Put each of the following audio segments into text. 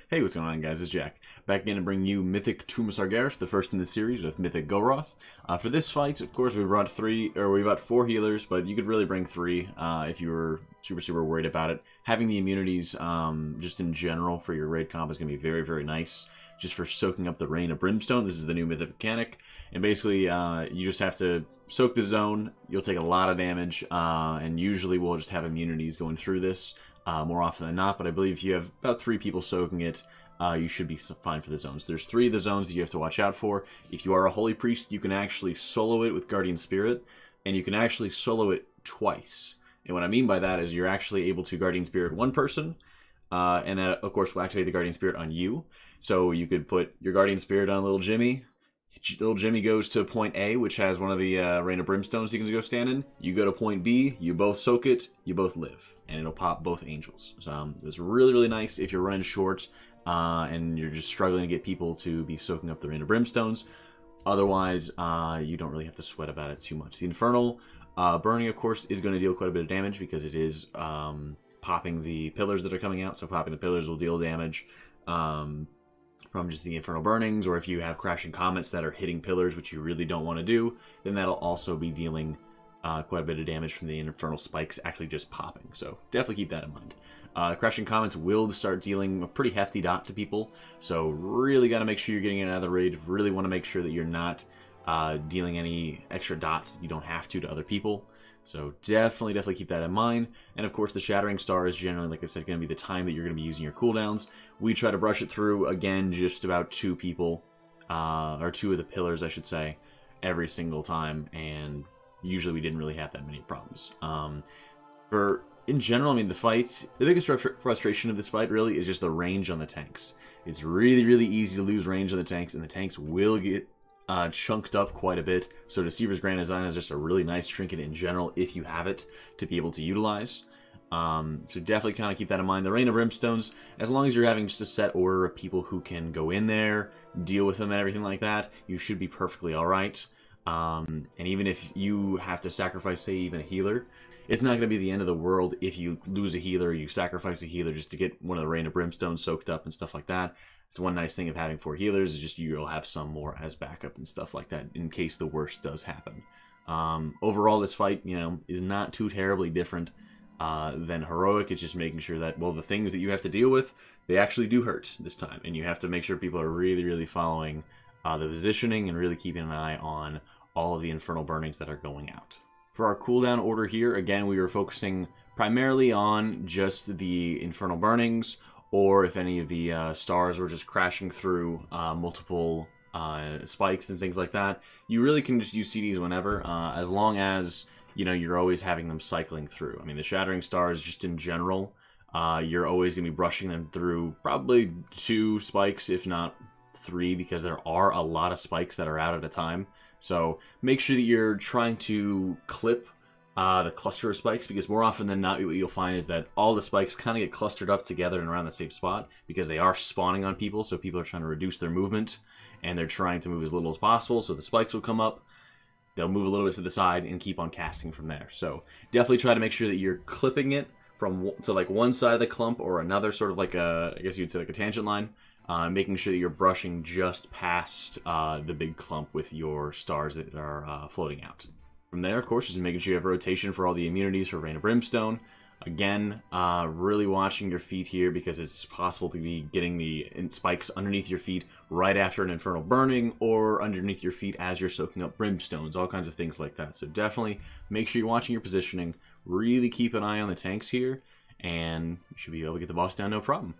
Hey, what's going on, guys? It's Jack. Back again to bring you Mythic Sargeras, the first in the series with Mythic Goroth. For this fight, of course, we brought four healers, but you could really bring three if you were super worried about it. Having the immunities, just in general for your raid comp is going to be very nice, just for soaking up the Rain of Brimstone. This is the new mythic mechanic, and basically, you just have to soak the zone. You'll take a lot of damage, and usually we'll just have immunities going through this. More often than not, but I believe if you have about 3 people soaking it, you should be fine for the zones. There's 3 of the zones that you have to watch out for. If you are a Holy Priest, you can actually solo it with Guardian Spirit, and you can actually solo it twice. And what I mean by that is you're actually able to Guardian Spirit one person, and that, of course, will activate the Guardian Spirit on you. So you could put your Guardian Spirit on little Jimmy. Little Jimmy goes to point A, which has one of the Rain of Brimstones he can go stand in. You go to point B, you both soak it, you both live, and it'll pop both angels. So it's really nice if you're running short and you're just struggling to get people to be soaking up the Rain of Brimstones. Otherwise, you don't really have to sweat about it too much. The Infernal Burning, of course, is going to deal quite a bit of damage because it is popping the pillars that are coming out. So popping the pillars will deal damage. From just the Infernal Burnings, or if you have Crashing Comets that are hitting pillars, which you really don't want to do, then that'll also be dealing quite a bit of damage from the Infernal Spikes actually just popping. So definitely keep that in mind. Crashing Comets will start dealing a pretty hefty dot to people, so really got to make sure you're getting it out of the raid. Really want to make sure that you're not dealing any extra dots that you don't have to other people. So definitely keep that in mind. And of course, the Shattering Star is generally, like I said, going to be the time that you're going to be using your cooldowns. We try to brush it through, again, just about 2 people, or 2 of the pillars, I should say, every single time. And usually we didn't really have that many problems. In general, I mean, the biggest frustration of this fight really is just the range on the tanks. It's really easy to lose range on the tanks, and the tanks will get chunked up quite a bit. So Deceiver's Grand Design is just a really nice trinket in general if you have it to be able to utilize. So definitely kind of keep that in mind. The Rain of Brimstones, as long as you're having just a set order of people who can go in there, deal with them and everything like that, you should be perfectly alright. And even if you have to sacrifice, say, even a healer, it's not going to be the end of the world if you lose a healer, you sacrifice a healer just to get one of the Rain of Brimstone soaked up and stuff like that. It's one nice thing of having 4 healers is just you'll have some more as backup and stuff like that in case the worst does happen. Overall, this fight, is not too terribly different than Heroic. It's just making sure that, well, the things that you have to deal with, they actually do hurt this time. And you have to make sure people are really following the positioning and really keeping an eye on all of the Infernal Burnings that are going out. For our cooldown order here, again, we were focusing primarily on just the Infernal Burnings, or if any of the stars were just crashing through multiple spikes and things like that. You really can just use CDs whenever, as long as you're always having them cycling through. I mean, the Shattering Stars, just in general, you're always going to be brushing them through probably 2 spikes, if not 3, because there are a lot of spikes that are out at a time. So make sure that you're trying to clip the cluster of spikes, because more often than not, what you'll find is that all the spikes kind of get clustered up together and around the same spot because they are spawning on people. So people are trying to reduce their movement, and they're trying to move as little as possible. So the spikes will come up, they'll move a little bit to the side, and keep on casting from there. So definitely try to make sure that you're clipping it from like one side of the clump or another, sort of like I guess you'd say like a tangent line. Making sure that you're brushing just past the big clump with your stars that are floating out. From there, of course, is making sure you have rotation for all the immunities for Rain of Brimstone. Again, really watching your feet here, because it's possible to be getting the spikes underneath your feet right after an Infernal Burning, or underneath your feet as you're soaking up Brimstones, all kinds of things like that. So definitely make sure you're watching your positioning. Really keep an eye on the tanks here, and you should be able to get the boss down no problem.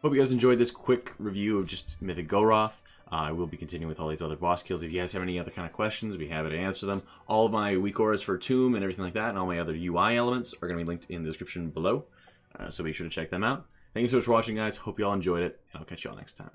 Hope you guys enjoyed this quick review of just Mythic Goroth. I will be continuing with all these other boss kills. If you guys have any other kind of questions, we have it to answer them. All of my weak auras for Tomb and everything like that, and all my other UI elements are going to be linked in the description below. So be sure to check them out. Thank you so much for watching, guys. Hope you all enjoyed it, and I'll catch you all next time.